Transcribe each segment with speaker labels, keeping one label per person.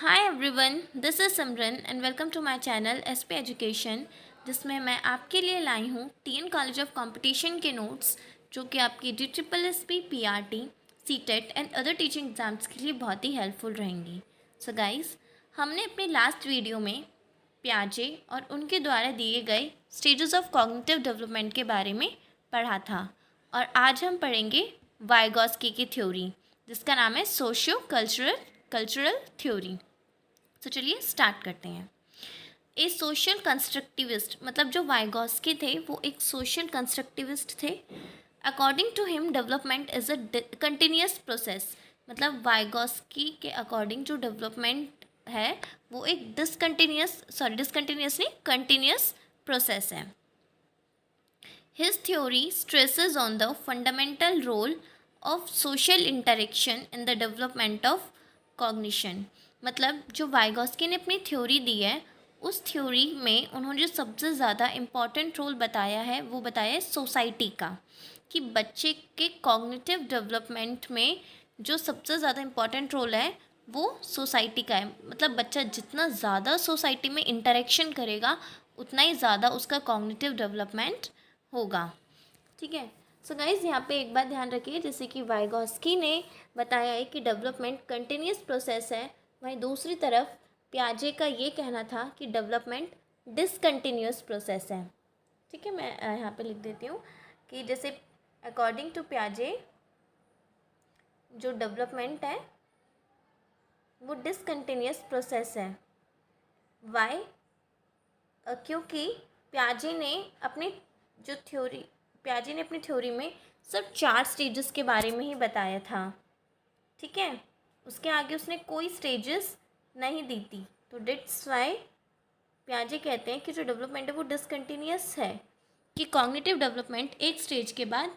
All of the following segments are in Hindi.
Speaker 1: Hi everyone, this is Simran and welcome to my channel SP education, जिसमें मैं आपके लिए लाई हूँ टीएन कॉलेज ऑफ कंपटीशन के नोट्स जो कि आपकी DSSP, PRT, CTET and other teaching exams के लिए बहुत ही हेल्पफुल रहेंगी। सो गाइस, हमने अपने लास्ट वीडियो में पियाजे और उनके द्वारा दिए गए स्टेजेस ऑफ कॉग्निटिव डेवलपमेंट के बारे में पढ़ा था और आज हम पढ़ेंगे वाइगॉस्की की थ्योरी जिसका नाम है सोशियो कल्चरल थ्योरी। तो चलिए स्टार्ट करते हैं। ए सोशल कंस्ट्रक्टिविस्ट मतलब जो वाइगॉस्की थे वो एक सोशल कंस्ट्रक्टिविस्ट थे। According to him development is a continuous process. मतलब वाइगॉस्की के अकॉर्डिंग जो डेवलपमेंट है वो एक डिसकंटिन्यूस नहीं, कंटिन्यूस प्रोसेस है। His theory stresses on the fundamental role of social interaction in the development of cognition। मतलब जो वाइगॉस्की ने अपनी थ्योरी दी है उस थ्योरी में उन्होंने जो सबसे ज़्यादा इम्पॉर्टेंट रोल बताया है वो बताया है सोसाइटी का, कि बच्चे के कॉग्निटिव डेवलपमेंट में जो सबसे ज़्यादा इम्पॉर्टेंट रोल है वो सोसाइटी का है। मतलब बच्चा जितना ज़्यादा सोसाइटी में इंटरेक्शन करेगा उतना ही ज़्यादा उसका कॉग्निटिव डेवलपमेंट होगा। ठीक है। सो गाइज यहाँ पे एक बात ध्यान रखिए, जैसे कि वाइगॉस्की ने बताया है कि डेवलपमेंट कंटिन्यूस प्रोसेस है, वहीं दूसरी तरफ पियाजे का ये कहना था कि डेवलपमेंट डिसकंटिन्यूस प्रोसेस है। ठीक है, मैं यहाँ पे लिख देती हूँ कि जैसे अकॉर्डिंग टू पियाजे जो डेवलपमेंट है वो डिसकंटिन्यूस प्रोसेस है। वाई? क्योंकि पियाजे ने अपनी पियाजे ने अपनी थ्योरी में सिर्फ 4 स्टेजेस के बारे में ही बताया था। ठीक है, उसके आगे उसने कोई स्टेजेस नहीं दी थी। तो डेट्स वाई पियाजे कहते हैं कि जो डेवलपमेंट है वो डिसकंटिन्यूस है, कि कॉग्निटिव डेवलपमेंट एक स्टेज के बाद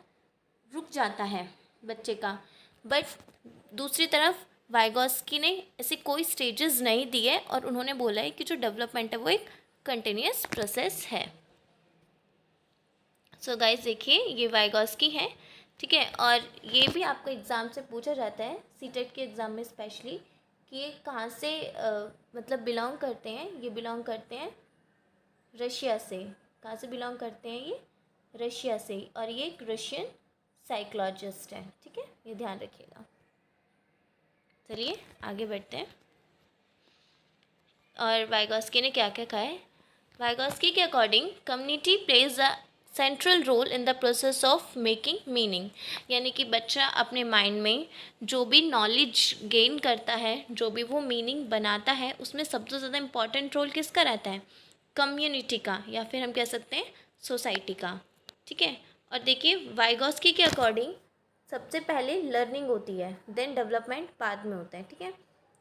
Speaker 1: रुक जाता है बच्चे का। बट दूसरी तरफ वाइगॉस्की ने ऐसे कोई स्टेजेस नहीं दिए और उन्होंने बोला है कि जो डेवलपमेंट है वो एक कंटिन्यूस प्रोसेस है। सो गाइस देखिए, ये वाइगॉस्की है। ठीक है, और ये भी आपको एग्ज़ाम से पूछा जाता है, सीटेट के एग्ज़ाम में स्पेशली, कि ये कहाँ से मतलब बिलोंग करते हैं। ये बिलोंग करते हैं रशिया से। कहाँ से बिलोंग करते हैं ये? रशिया से। और ये एक रशियन साइकोलॉजिस्ट है। ठीक है, ये ध्यान रखिएगा। चलिए आगे बढ़ते हैं। और वाइगॉस्की ने क्या क्या कहा है? वाइगॉस्की के according community plays a central role in the process of making meaning. यानी कि बच्चा अपने माइंड में जो भी नॉलेज गेन करता है, जो भी वो मीनिंग बनाता है, उसमें सबसे ज़्यादा इम्पॉर्टेंट रोल किसका रहता है? कम्युनिटी का, या फिर हम कह सकते हैं सोसाइटी का। ठीक है, और देखिए वाइगॉस्की के अकॉर्डिंग सबसे पहले लर्निंग होती है, देन डेवलपमेंट बाद में होता है। ठीक है,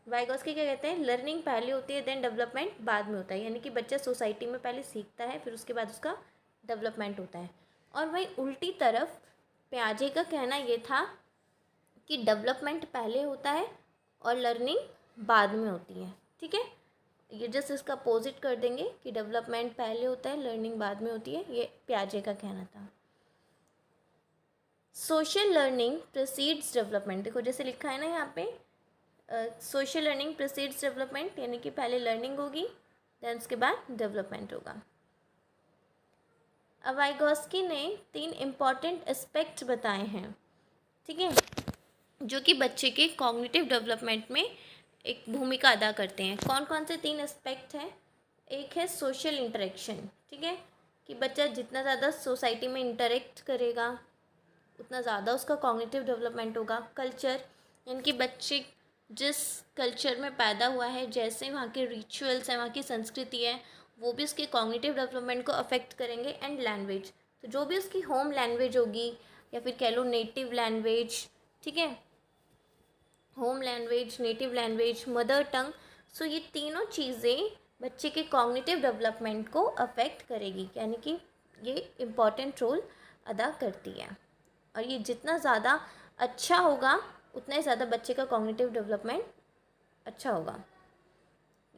Speaker 1: वाइगॉस्की क्या कहते हैं? लर्निंग पहले होती है, देन डेवलपमेंट बाद में होता है। यानी कि बच्चा सोसाइटी में पहले सीखता है, फिर उसके बाद उसका डेवलपमेंट होता है। और वहीं उल्टी तरफ पियाजे का कहना ये था कि डेवलपमेंट पहले होता है और लर्निंग बाद में होती है। ठीक है, ये जस्ट इसका अपोजिट कर देंगे कि डेवलपमेंट पहले होता है, लर्निंग बाद में होती है। ये पियाजे का कहना था। Social learning precedes development. देखो जैसे लिखा है ना यहाँ पे, सोशल लर्निंग प्रीसीड्स डेवलपमेंट, यानी कि पहले लर्निंग होगी, देन उसके बाद डेवलपमेंट होगा। अब वाइगॉस्की ने 3 इम्पॉर्टेंट एस्पेक्ट्स बताए हैं। ठीक है, जो कि बच्चे के कॉग्निटिव डेवलपमेंट में एक भूमिका अदा करते हैं। कौन कौन से 3 एस्पेक्ट हैं? एक है सोशल इंटरेक्शन। ठीक है, कि बच्चा जितना ज़्यादा सोसाइटी में इंटरेक्ट करेगा उतना ज़्यादा उसका कॉग्निटिव डेवलपमेंट होगा। कल्चर, यानी कि बच्चे जिस कल्चर में पैदा हुआ है, जैसे वहाँ के रिचुअल्स हैं, वहाँ की संस्कृति है, वो भी उसके कॉग्निटिव डेवलपमेंट को अफेक्ट करेंगे। एंड लैंग्वेज, तो जो भी उसकी होम लैंग्वेज होगी या फिर कह लो नेटिव लैंग्वेज। ठीक है, home language, native language, mother tongue, so ये तीनों चीज़ें बच्चे के कॉग्निटिव डेवलपमेंट को अफेक्ट करेगी, यानी कि ये इम्पॉर्टेंट रोल अदा करती है। और ये जितना ज़्यादा अच्छा होगा उतना ही ज़्यादा बच्चे का कॉग्निटिव डेवलपमेंट अच्छा होगा।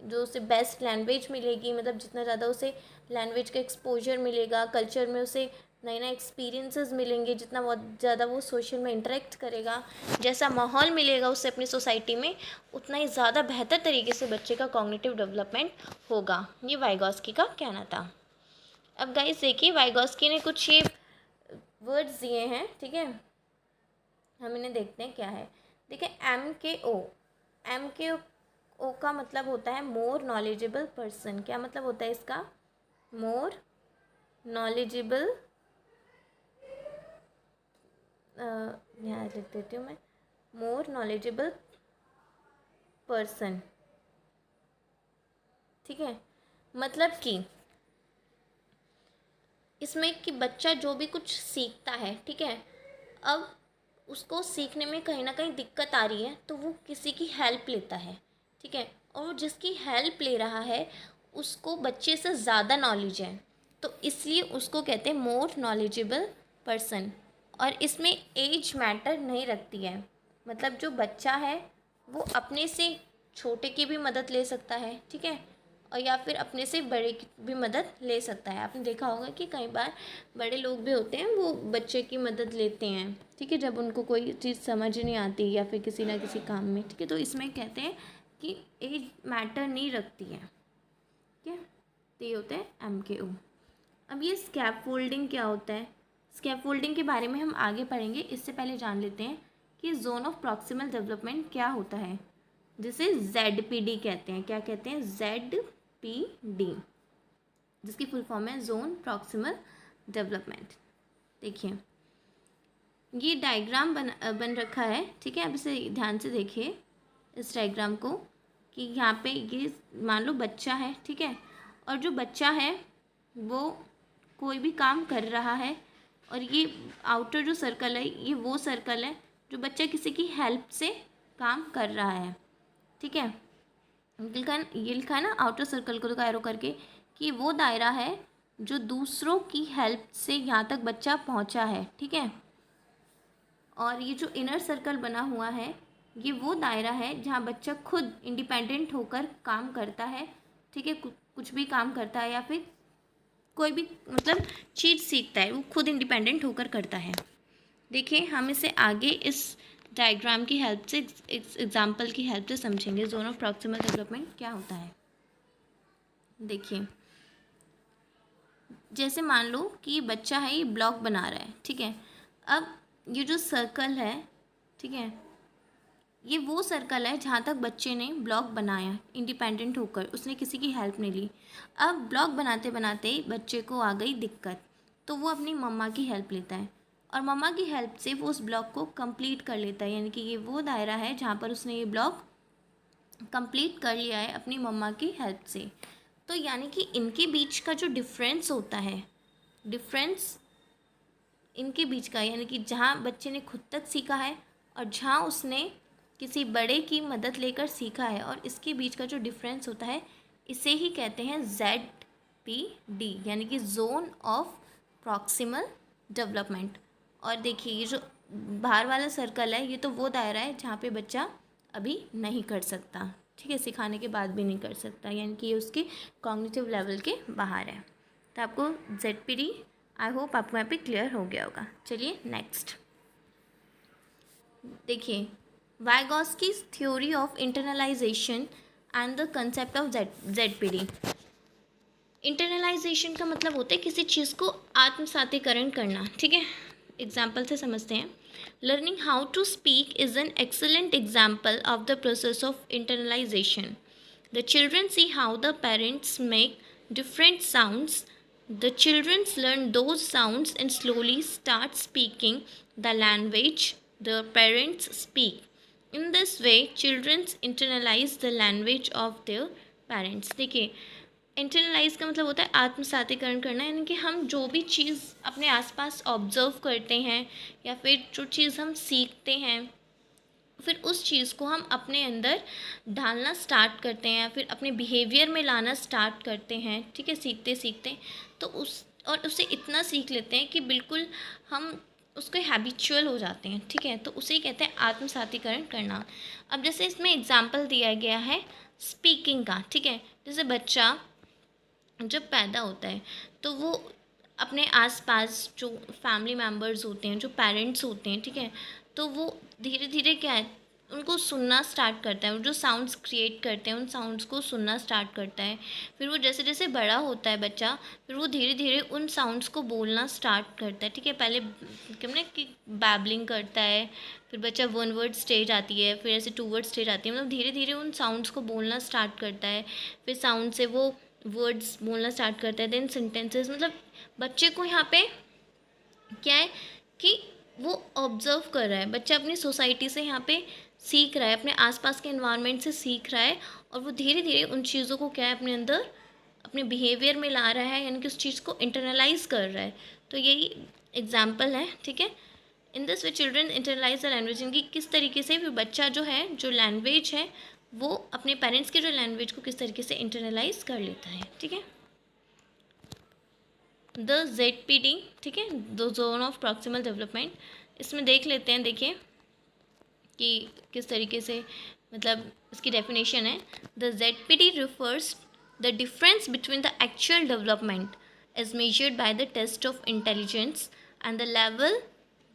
Speaker 1: जो उसे बेस्ट लैंग्वेज मिलेगी, मतलब जितना ज़्यादा उसे लैंग्वेज का एक्सपोजर मिलेगा, कल्चर में उसे नए नए एक्सपीरियंसेस मिलेंगे, जितना बहुत ज़्यादा वो सोशल में इंटरेक्ट करेगा, जैसा माहौल मिलेगा उससे अपनी सोसाइटी में, उतना ही ज़्यादा बेहतर तरीके से बच्चे का कॉग्निटिव डेवलपमेंट होगा। ये वाइगॉस्की का कहना था। अब गाइस देखिए, वाइगॉस्की ने कुछ ये वर्ड्स दिए हैं, ठीक है, हम इन्हें देखते हैं क्या है। देखिए एम के ओ का मतलब होता है मोर नॉलेजेबल पर्सन। क्या मतलब होता है इसका? मोर नॉलेजेबल, यहाँ लिख देती हूँ मैं, मोर नॉलेजेबल पर्सन, ठीक है। मतलब कि इसमें कि बच्चा जो भी कुछ सीखता है, ठीक है, अब उसको सीखने में कहीं ना कहीं दिक्कत आ रही है तो वो किसी की हेल्प लेता है, ठीक है, और वो जिसकी हेल्प ले रहा है उसको बच्चे से ज़्यादा नॉलेज है, तो इसलिए उसको कहते हैं मोर नॉलेजेबल पर्सन। और इसमें एज मैटर नहीं रखती है, मतलब जो बच्चा है वो अपने से छोटे की भी मदद ले सकता है, ठीक है, और या फिर अपने से बड़े की भी मदद ले सकता है। आपने देखा होगा कि कई बार बड़े लोग भी होते हैं वो बच्चे की मदद लेते हैं, ठीक है, जब उनको कोई चीज़ समझ नहीं आती या फिर किसी ना किसी काम में, ठीक है। तो इसमें कहते हैं कि एज मैटर नहीं रखती है, ठीक है। तो ये होता है MKO। अब ये स्कैफोल्डिंग क्या होता है? स्कैफोल्डिंग के बारे में हम आगे पढ़ेंगे, इससे पहले जान लेते हैं कि जोन ऑफ प्रॉक्सिमल डेवलपमेंट क्या होता है, जिसे ZPD कहते हैं। क्या कहते हैं? ZPD, जिसकी फुल फॉर्म है जोन प्रॉक्सिमल डेवलपमेंट। देखिए ये डायग्राम बन रखा है, ठीक है। अब इसे ध्यान से देखिए इस डायग्राम को, कि यहाँ पे ये मान लो बच्चा है, ठीक है, और जो बच्चा है वो कोई भी काम कर रहा है, और ये आउटर जो सर्कल है ये वो सर्कल है जो बच्चा किसी की हेल्प से काम कर रहा है, ठीक है। ये लिखा है ना आउटर सर्कल को एरो करके, कि वो दायरा है जो दूसरों की हेल्प से यहाँ तक बच्चा पहुँचा है, ठीक है। और ये जो इनर सर्कल बना हुआ है ये वो दायरा है जहाँ बच्चा खुद इंडिपेंडेंट होकर काम करता है, ठीक है, कुछ भी काम करता है या फिर कोई भी मतलब चीज़ सीखता है वो खुद इंडिपेंडेंट होकर करता है। देखिए हम इसे आगे इस डायग्राम की हेल्प से, एग्जाम्पल की हेल्प से समझेंगे जोन ऑफ प्रॉक्सिमल डेवलपमेंट क्या होता है। देखिए जैसे मान लो कि बच्चा है ये ब्लॉक बना रहा है, ठीक है। अब ये जो सर्कल है, ठीक है, ये वो सर्कल है जहाँ तक बच्चे ने ब्लॉक बनाया इंडिपेंडेंट होकर, उसने किसी की हेल्प नहीं ली। अब ब्लॉक बनाते बनाते बच्चे को आ गई दिक्कत, तो वो अपनी मम्मा की हेल्प लेता है, और मम्मा की हेल्प से वो उस ब्लॉक को कंप्लीट कर लेता है, यानी कि ये वो दायरा है जहाँ पर उसने ये ब्लॉक कंप्लीट कर लिया है अपनी मम्मा की हेल्प से। तो यानी कि इनके बीच का जो डिफरेंस होता है, डिफरेंस इनके बीच का, यानी कि जहाँ बच्चे ने खुद तक सीखा है और जहाँ उसने किसी बड़े की मदद लेकर सीखा है, और इसके बीच का जो डिफरेंस होता है इसे ही कहते हैं ZPD, यानी कि जोन ऑफ प्रॉक्सिमल डेवलपमेंट। और देखिए ये जो बाहर वाला सर्कल है ये तो वो दायरा है जहाँ पे बच्चा अभी नहीं कर सकता, ठीक है, सिखाने के बाद भी नहीं कर सकता, यानी कि ये उसके कॉग्निटिव लेवल के बाहर है। तो आपको ZPD आई होप आपको यहाँ पे क्लियर हो गया होगा। चलिए नेक्स्ट देखिए, Vygotsky's theory of internalisation and the concept of ZPD। Internalisation का मतलब होता है किसी चीज़ को आत्मसातीकरण करना, ठीक है। एग्जाम्पल से समझते हैं। Learning how to speak is an excellent example of the process of internalisation. The children see how the parents make different sounds. The children learn those sounds and slowly start speaking the language the parents speak. In this way, children internalize the language of their parents. देखिए इंटरनलाइज का मतलब होता है आत्मसातीकरण करना, यानी कि हम जो भी चीज़ अपने आसपास ऑब्जर्व करते हैं या फिर जो चीज़ हम सीखते हैं फिर उस चीज़ को हम अपने अंदर डालना स्टार्ट करते हैं या फिर अपने बिहेवियर में लाना स्टार्ट करते हैं, ठीक है, सीखते सीखते। तो उसे इतना सीख लेते हैं कि बिल्कुल हम उसके हैबिचुअल हो जाते हैं, ठीक है। तो उसे कहते हैं आत्मसातीकरण करना। अब जैसे इसमें एग्जाम्पल दिया गया है स्पीकिंग का, ठीक है। जैसे बच्चा जब पैदा होता है तो वो अपने आसपास जो फैमिली मेम्बर्स होते हैं, जो पेरेंट्स होते हैं, ठीक है, तो वो धीरे धीरे क्या है, उनको सुनना स्टार्ट करता है, जो साउंड्स क्रिएट करते हैं उन साउंड्स को सुनना स्टार्ट करता है। फिर वो जैसे जैसे बड़ा होता है बच्चा, फिर वो धीरे धीरे उन साउंड्स को बोलना स्टार्ट करता है, ठीक है। पहले क्या कि बैबलिंग करता है, फिर बच्चा वन वर्ड स्टेज आती है, फिर ऐसे टू वर्ड स्टेज आती है, मतलब धीरे धीरे उन साउंड्स को बोलना स्टार्ट करता है। फिर साउंड से वो वर्ड्स बोलना स्टार्ट करता है, देन सेंटेंसेस, मतलब बच्चे को यहाँ पे क्या है कि वो ऑब्जर्व कर रहा है, बच्चा अपनी सोसाइटी से यहाँ पे सीख रहा है, अपने आसपास के एनवायरनमेंट से सीख रहा है, और वो धीरे धीरे उन चीज़ों को क्या है अपने अंदर, अपने बिहेवियर में ला रहा है, यानी कि उस चीज़ को इंटरनलाइज कर रहा है। तो यही एग्जाम्पल है, ठीक है। In this way children internalise the language, इनकी किस तरीके से फिर बच्चा जो है, जो लैंग्वेज है, वो अपने पेरेंट्स के जो लैंग्वेज को किस तरीके से इंटरनलाइज कर लेता है, ठीक है। द ZPD, ठीक है, the zone of proximal development, इसमें देख लेते हैं, देखिए कि किस तरीके से, मतलब इसकी डेफिनेशन है। The ZPD refers the difference between the actual development age measured by the test of intelligence and the level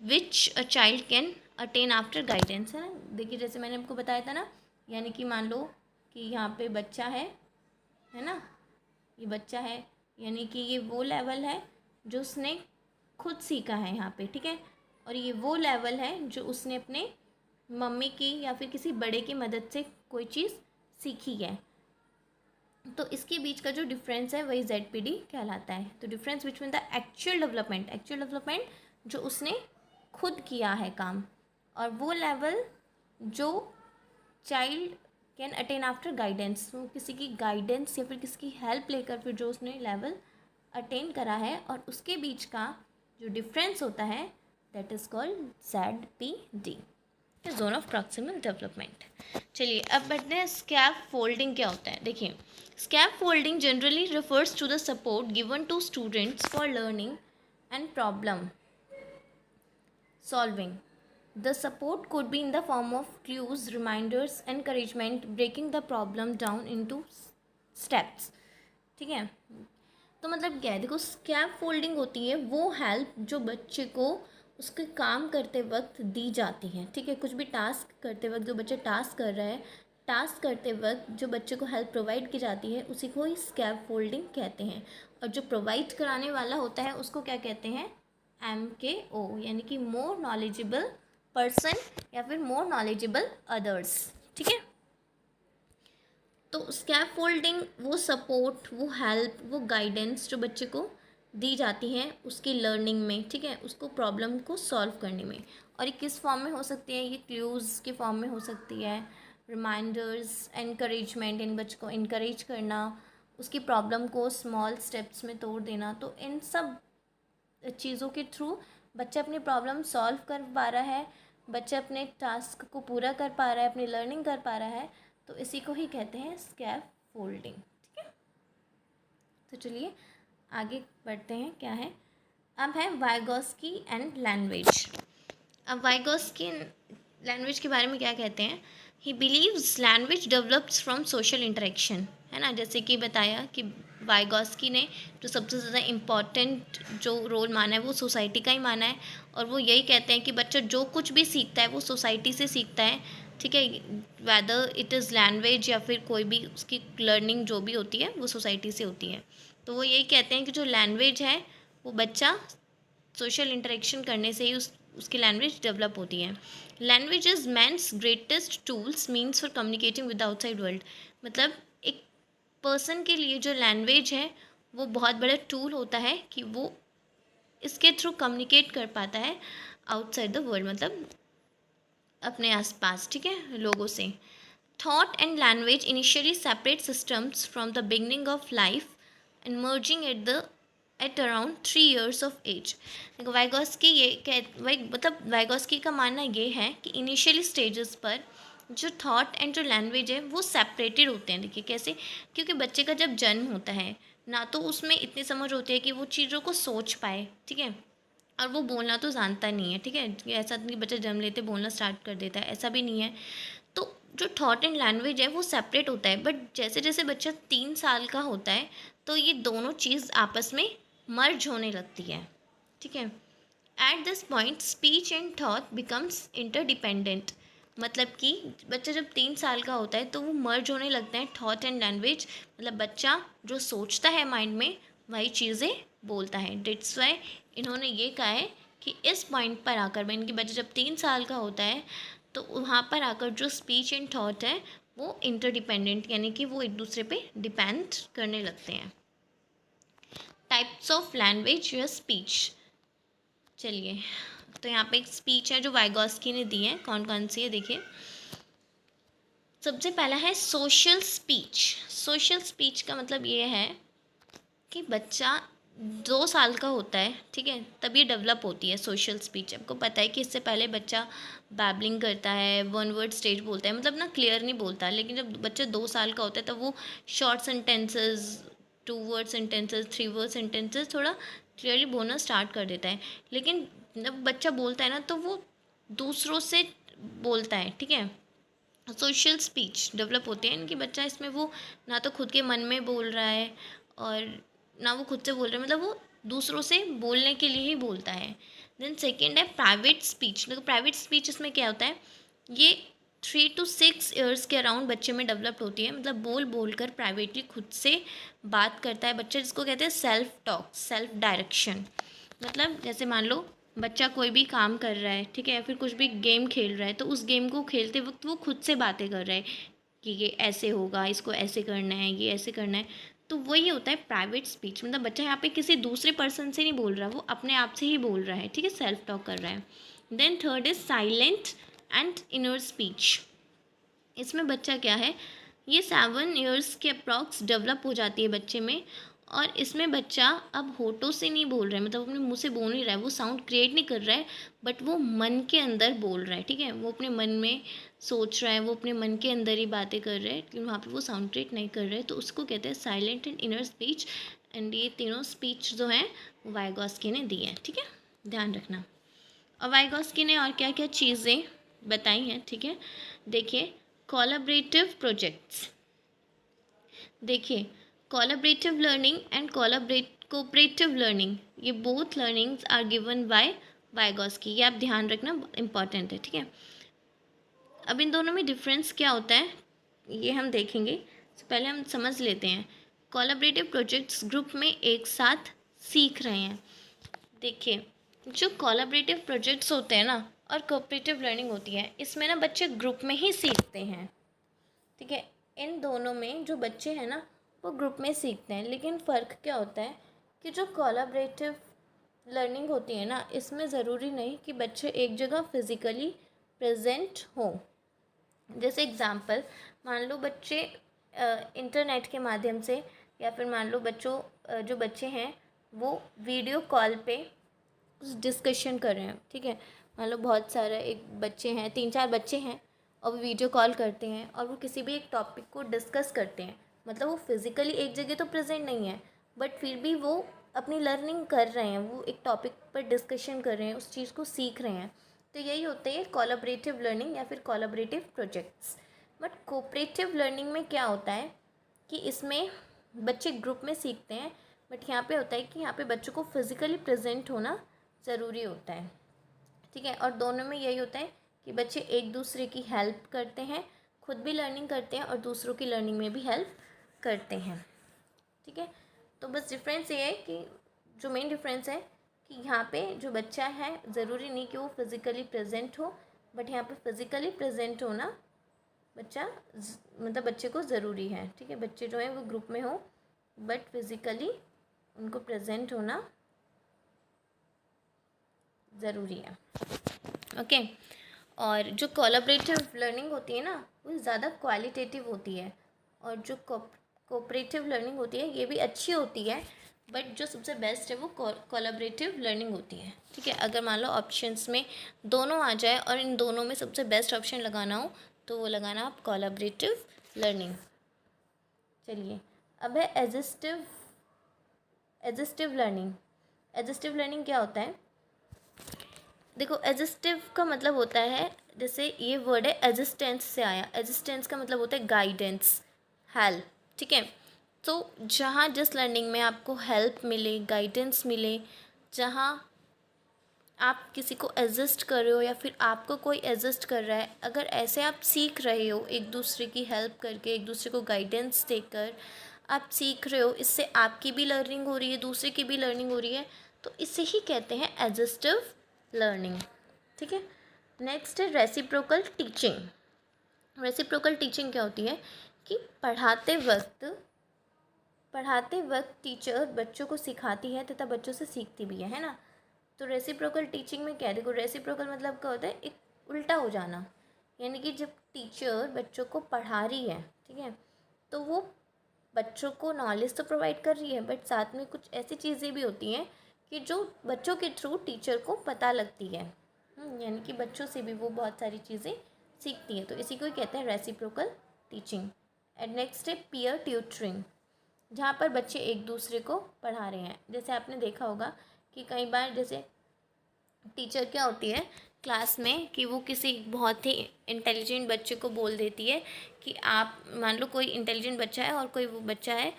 Speaker 1: which a child can attain after guidance, है ना। देखिए जैसे मैंने आपको बताया था ना, यानी कि मान लो कि यहाँ पे बच्चा है ना, ये बच्चा है, यानी कि ये वो लेवल है जो उसने खुद सीखा है यहाँ पे, ठीक है, और ये वो लेवल है जो उसने अपने मम्मी की या फिर किसी बड़े की मदद से कोई चीज़ सीखी है। तो इसके बीच का जो डिफरेंस है वही ZPD कहलाता है। तो difference between the actual development जो उसने खुद किया है काम, और वो लेवल जो child can attain after guidance, वो किसी की गाइडेंस या फिर किसी की हेल्प लेकर फिर जो उसने लेवल अटेन करा है, और उसके बीच का जो डिफरेंस होता है that is called ZPD, zone of proximal development. चलिए अब बढ़ते हैं, स्कैप फोल्डिंग क्या होता है। देखिए, scaffolding generally refers to the support given to students for learning and problem solving. The support could be in the form of clues, reminders, encouragement, breaking the problem down into steps, ठीक है। तो मतलब क्या है, देखो स्कैप फोल्डिंग होती है वो हेल्प जो बच्चे को उसके काम करते वक्त दी जाती है, ठीक है। कुछ भी टास्क करते वक्त जो बच्चा टास्क कर रहा है, टास्क करते वक्त जो बच्चे को हेल्प प्रोवाइड की जाती है उसी को ही स्कैप फोल्डिंग कहते हैं। और जो प्रोवाइड कराने वाला होता है उसको क्या कहते हैं, MKO, यानी कि मोर नॉलेजेबल पर्सन या फिर मोर नॉलेजेबल अदर्स, ठीक है। तो स्कैप फोल्डिंग वो सपोर्ट, वो हेल्प, वो गाइडेंस जो बच्चे को दी जाती है उसकी लर्निंग में, ठीक है, उसको प्रॉब्लम को सॉल्व करने में। और ये किस फॉर्म में हो सकती है, ये क्लूज़ के फॉर्म में हो सकती है, रिमाइंडर्स, एनकरेजमेंट, इन बच्चों को इनकरेज करना, उसकी प्रॉब्लम को स्मॉल स्टेप्स में तोड़ देना। तो इन सब चीज़ों के थ्रू बच्चा अपनी प्रॉब्लम सॉल्व कर पा रहा है, बच्चा अपने टास्क को पूरा कर पा रहा है, अपनी लर्निंग कर पा रहा है, तो इसी को ही कहते हैं स्कैप फोल्डिंग, ठीक है। तो चलिए आगे बढ़ते हैं, क्या है, अब है वाइगोस्की एंड लैंग्वेज। अब वाइगोस्की लैंग्वेज के बारे में क्या कहते हैं, he believes language develops from social interaction, है ना। जैसे कि बताया कि वाइगोस्की ने जो सबसे ज़्यादा इम्पॉर्टेंट जो रोल माना है वो सोसाइटी का ही माना है, और वो यही कहते हैं कि बच्चा जो कुछ भी सीखता है वो सोसाइटी से सीखता है, ठीक है, वेदर इट इज़ लैंग्वेज या फिर कोई भी उसकी लर्निंग जो भी होती है वो सोसाइटी से होती है। तो वो यही कहते हैं कि जो लैंग्वेज है वो बच्चा सोशल इंटरेक्शन करने से ही उसकी लैंग्वेज डेवलप होती है। Language is man's greatest tools means for communicating with outside world, मतलब एक पर्सन के लिए जो लैंग्वेज है वो बहुत बड़ा टूल होता है कि वो इसके थ्रू कम्युनिकेट कर पाता है आउटसाइड द वर्ल्ड, मतलब अपने आसपास, ठीक है, लोगों से। Thought and language initially separate systems from the beginning of life and merging at around 3 years of age. Vygotsky ये मतलब वाइगोस्की का मानना ये है कि इनिशियली स्टेजेस पर जो थॉट एंड जो लैंग्वेज है वो सेपरेटेड होते हैं। देखिए कैसे, क्योंकि बच्चे का जब जन्म होता है ना तो उसमें इतनी समझ होती है कि वो चीज़ों को सोच पाए, ठीक है, और वो बोलना तो जानता नहीं है, ठीक है, कि ऐसा नहीं कि बच्चा जन्म लेते बोलना स्टार्ट कर देता है, ऐसा भी नहीं है। तो जो थॉट एंड लैंग्वेज है वो सेपरेट होता है, बट जैसे जैसे बच्चा 3 साल का होता है तो ये दोनों चीज़ आपस में मर्ज होने लगती है, ठीक है। At this point speech and thought becomes interdependent, मतलब कि बच्चा जब 3 साल का होता है तो वो मर्ज होने लगते हैं थॉट एंड लैंग्वेज, मतलब बच्चा जो सोचता है माइंड में वही चीज़ें बोलता है। डेट्स वाई इन्होंने ये कहा है कि इस पॉइंट पर आकर मीन कि बच्चा जब 3 साल का होता है तो वहाँ पर आकर जो स्पीच एंड थॉट है वो इंटरडिपेंडेंट, यानी कि वो एक दूसरे पे डिपेंड करने लगते हैं। टाइप्स ऑफ लैंग्वेज या स्पीच, चलिए तो यहाँ पे एक स्पीच है जो वाइगॉस्की ने दी है, कौन कौन सी है देखिए। सबसे पहला है सोशल स्पीच। सोशल स्पीच का मतलब ये है कि बच्चा 2 साल का होता है, ठीक है, तब ये डेवलप होती है सोशल स्पीच। आपको पता है कि इससे पहले बच्चा बैबलिंग करता है, वन वर्ड स्टेज बोलता है, मतलब ना क्लियर नहीं बोलता, लेकिन जब बच्चा 2 साल का होता है तब वो short sentences, 2 word sentences, 3 word sentences थोड़ा क्लियरली बोलना स्टार्ट कर देता है। लेकिन जब बच्चा बोलता है ना तो वो दूसरों से बोलता है, ठीक है। सोशल स्पीच डेवलप होती है इनकी, बच्चा इसमें वो ना तो खुद के मन में बोल रहा है और ना वो खुद से बोल रहा है, मतलब वो दूसरों से बोलने के लिए ही बोलता है। देन सेकेंड है प्राइवेट स्पीच। देखो प्राइवेट स्पीच इसमें क्या होता है, ये 3 to 6 ईयर्स के अराउंड बच्चे में डेवलप होती है, मतलब बोल बोल कर प्राइवेटली खुद से बात करता है बच्चा, जिसको कहते हैं सेल्फ टॉक, सेल्फ डायरेक्शन। मतलब जैसे मान लो बच्चा कोई भी काम कर रहा है, ठीक है, या फिर कुछ भी गेम खेल रहा है तो उस गेम को खेलते वक्त वो खुद से बातें कर रहा है कि ये ऐसे होगा, इसको ऐसे करना है, ये ऐसे करना है। तो वही होता है प्राइवेट स्पीच, मतलब बच्चा यहाँ पे किसी दूसरे पर्सन से नहीं बोल रहा, वो अपने आप से ही बोल रहा है, ठीक है, सेल्फ टॉक कर रहा है। Then third is silent and inner speech. इसमें बच्चा क्या है, ये 7 ईयर्स के अप्रॉक्स डेवलप हो जाती है बच्चे में, और इसमें बच्चा अब होठों से नहीं बोल रहा है, मतलब अपने मुंह से बोल नहीं रहा है, वो साउंड क्रिएट नहीं कर रहा है, बट वो मन के अंदर बोल रहा है, ठीक है, वो अपने मन में सोच रहा है, वो अपने मन के अंदर ही बातें कर रहा है, लेकिन वहाँ पे वो साउंड क्रिएट नहीं कर रहा है, तो उसको कहते हैं silent and inner speech. And ये तीनों स्पीच जो हैं वाइगॉस्की ने दी है, ठीक है, ध्यान रखना। और वाइगॉस्की ने और क्या क्या चीज़ें बताई हैं, ठीक है, देखिए कोलैबोरेटिव प्रोजेक्ट्स। देखिए collaborative learning and cooperative learning, ये both learnings are given by Vygotsky, ये आप ध्यान रखना, इंपॉर्टेंट है, ठीक है। अब इन दोनों में डिफरेंस क्या होता है ये हम देखेंगे, तो पहले हम समझ लेते हैं। कोलैबोरेटिव प्रोजेक्ट्स ग्रुप में एक साथ सीख रहे हैं। देखिए जो कोलैबोरेटिव प्रोजेक्ट्स होते हैं ना और कोऑपरेटिव लर्निंग होती है, इसमें ना बच्चे ग्रुप में ही सीखते हैं, ठीक है। इन दोनों में जो बच्चे हैं ना वो ग्रुप में सीखते हैं, लेकिन फ़र्क क्या होता है कि जो कोलैबोरेटिव लर्निंग होती है ना, इसमें ज़रूरी नहीं कि बच्चे एक जगह फिज़िकली प्रेजेंट हों। जैसे एग्ज़ाम्पल, मान लो बच्चे इंटरनेट के माध्यम से, या फिर मान लो जो बच्चे हैं वो वीडियो कॉल पे कुछ डिस्कशन कर रहे हैं, ठीक है। मान लो बहुत सारे एक बच्चे हैं, 3-4 बच्चे हैं और वो वीडियो कॉल करते हैं और वो किसी भी एक टॉपिक को डिस्कस करते हैं, मतलब वो फिज़िकली एक जगह तो प्रेजेंट नहीं है, बट फिर भी वो अपनी लर्निंग कर रहे हैं, वो एक टॉपिक पर डिस्कशन कर रहे हैं, उस चीज़ को सीख रहे हैं। तो यही होते हैं कोलैबोरेटिव लर्निंग या फिर collaborative projects. But cooperative learning में क्या होता है कि इसमें बच्चे ग्रुप में सीखते हैं, बट यहाँ पे होता है कि यहाँ पे बच्चों को फिज़िकली प्रेजेंट होना ज़रूरी होता है, ठीक है। और दोनों में यही होता है कि बच्चे एक दूसरे की हेल्प करते हैं, खुद भी लर्निंग करते हैं और दूसरों की लर्निंग में भी हेल्प करते हैं, ठीक है। तो बस डिफरेंस ये है कि जो मेन डिफरेंस है कि यहाँ पे जो बच्चा है ज़रूरी नहीं कि वो फिज़िकली प्रेजेंट हो, बट यहाँ पे फिज़िकली प्रेजेंट होना मतलब बच्चे को ज़रूरी है, ठीक है। बच्चे जो हैं वो ग्रुप में हो बट फिज़िकली उनको प्रेजेंट होना ज़रूरी है, ओके। और जो कोलैबोरेटिव लर्निंग होती है ना वो ज़्यादा क्वालिटेटिव होती है, और जो कोऑपरेटिव लर्निंग होती है ये भी अच्छी होती है, बट जो सबसे बेस्ट है वो कोलैबोरेटिव लर्निंग होती है, ठीक है। अगर मान लो ऑप्शंस में दोनों आ जाए और इन दोनों में सबसे बेस्ट ऑप्शन लगाना हो तो वो लगाना आप कोलैबोरेटिव लर्निंग। चलिए अब है एजिस्टिव लर्निंग। एजिस्टिव लर्निंग क्या होता है, देखो एजिस्टिव का मतलब होता है, जैसे ये वर्ड है एजिस्टेंस से आया, एजिस्टेंस का मतलब होता है गाइडेंस, हेल्प, ठीक है। तो जहाँ जिस लर्निंग में आपको हेल्प मिले, गाइडेंस मिले, जहाँ आप किसी को एडजस्ट कर रहे हो या फिर आपको कोई एडजस्ट कर रहा है, अगर ऐसे आप सीख रहे हो एक दूसरे की हेल्प करके, एक दूसरे को गाइडेंस देकर आप सीख रहे हो, इससे आपकी भी लर्निंग हो रही है, दूसरे की भी लर्निंग हो रही है, तो इसे ही कहते हैं एडजस्टिव लर्निंग। ठीक है। नेक्स्ट है रेसिप्रोकल टीचिंग। रेसिप्रोकल टीचिंग क्या होती है कि पढ़ाते वक्त टीचर बच्चों को सिखाती है तथा बच्चों से सीखती भी है ना। तो रेसिप्रोकल टीचिंग में क्या है, देखो रेसिप्रोकल मतलब क्या होता है, एक उल्टा हो जाना, यानी कि जब टीचर बच्चों को पढ़ा रही है, ठीक है, तो वो बच्चों को नॉलेज तो प्रोवाइड कर रही है, बट साथ में कुछ ऐसी चीज़ें भी होती हैं कि जो बच्चों के थ्रू टीचर को पता लगती है। यानी कि बच्चों से भी वो बहुत सारी चीज़ें सीखती हैं, तो इसी को ही कहते हैं रेसिप्रोकल टीचिंग। एंड नेक्स्ट है पीयर ट्यूटरिंग, जहाँ पर बच्चे एक दूसरे को पढ़ा रहे हैं। जैसे आपने देखा होगा कि कई बार जैसे टीचर क्या होती है क्लास में कि वो किसी बहुत ही इंटेलिजेंट बच्चे को बोल देती है कि आप मान लो कोई इंटेलिजेंट बच्चा है और कोई वो बच्चा है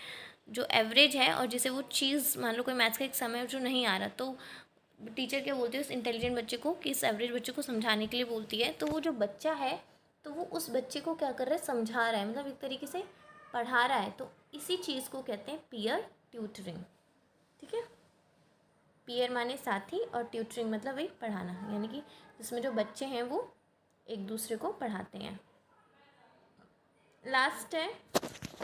Speaker 1: जो एवरेज है, और जिसे वो चीज़ मान लो कोई मैथ्स का एग्जाम है जो नहीं आ रहा, तो टीचर क्या बोलती है उस इंटेलिजेंट बच्चे को कि इस एवरेज बच्चे को समझाने के लिए बोलती है। तो वो जो बच्चा है तो वो उस बच्चे को क्या कर रहा है, समझा रहा है, मतलब एक तरीके से पढ़ा रहा है। तो इसी चीज़ को कहते हैं पीयर ट्यूटरिंग। ठीक है। पीयर माने साथी और ट्यूटरिंग मतलब वही पढ़ाना, यानी कि जिसमें जो बच्चे हैं वो एक दूसरे को पढ़ाते हैं। लास्ट है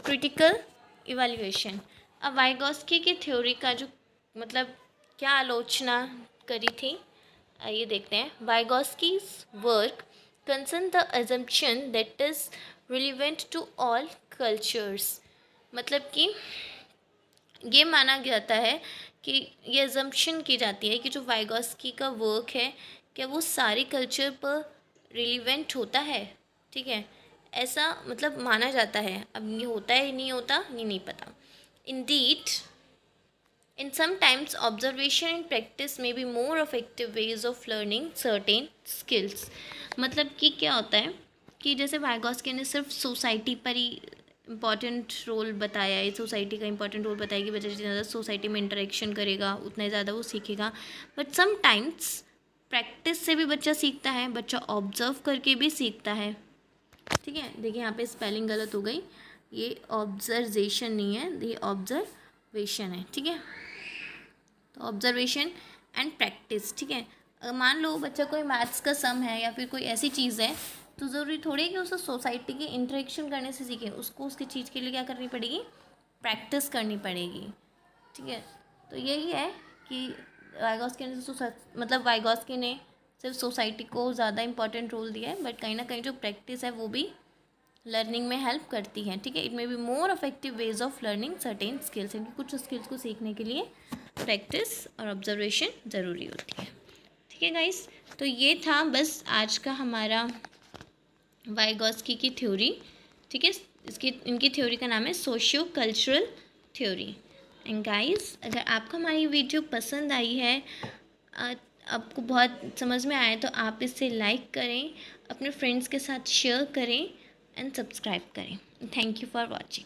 Speaker 1: क्रिटिकल इवैल्यूएशन। अब वाइगॉस्की की थ्योरी का जो मतलब क्या आलोचना करी थी, आइए देखते हैं। Vygotsky's work concern the assumption that is relevant to all cultures. मतलब कि ये माना जाता है कि ये अजम्पशन की जाती है कि जो वाइगॉस्की का वर्क है क्या वो सारे कल्चर पर रिलेवेंट होता है। ठीक है, ऐसा मतलब माना जाता है। अब ये होता है नहीं होता ये नहीं पता। Indeed in sometimes observation and practice may be more effective ways of learning certain skills। मतलब कि क्या होता है कि जैसे वाइगॉस्की ने सिर्फ सोसाइटी पर ही इम्पॉर्टेंट रोल बताया है, सोसाइटी का इम्पॉर्टेंट रोल बताया कि बच्चा जितना ज़्यादा सोसाइटी में इंटरेक्शन करेगा उतना ही ज़्यादा वो सीखेगा। बट समटाइम्स प्रैक्टिस से भी बच्चा सीखता है, बच्चा ऑब्जर्व करके भी सीखता है। ठीक है, देखिए यहाँ पे स्पेलिंग गलत हो गई, ये ऑब्जर्वेशन नहीं है, ये ऑब्जर्वेशन है। ठीक है, तो ऑब्जर्वेशन एंड प्रैक्टिस। ठीक है, अगर मान लो बच्चा कोई मैथ्स का सम है या फिर कोई ऐसी चीज़ है, तो ज़रूरी थोड़ी है कि उसको सोसाइटी के इंटरेक्शन करने से सीखे, उसको उसकी चीज़ के लिए क्या करनी पड़ेगी, प्रैक्टिस करनी पड़ेगी। ठीक है, तो यही है कि वाइगॉस्की ने मतलब वाइगॉस्की ने सिर्फ सोसाइटी को ज़्यादा इंपॉर्टेंट रोल दिया है, बट कहीं ना कहीं जो प्रैक्टिस है वो भी लर्निंग में हेल्प करती है। ठीक है, it may be more effective ways of learning certain skills, क्योंकि कुछ स्किल्स को सीखने के लिए प्रैक्टिस और ऑब्जर्वेशन ज़रूरी होती है। ठीक है गाइस, तो ये था बस आज का हमारा वाइगॉस्की की थ्योरी। ठीक है, इनकी थ्योरी का नाम है socio cultural theory. And guys, अगर आपको हमारी वीडियो पसंद आई है, आपको बहुत समझ में आया, तो आप इसे लाइक करें, अपने फ्रेंड्स के साथ शेयर करें एंड सब्सक्राइब करें। Thank you for watching.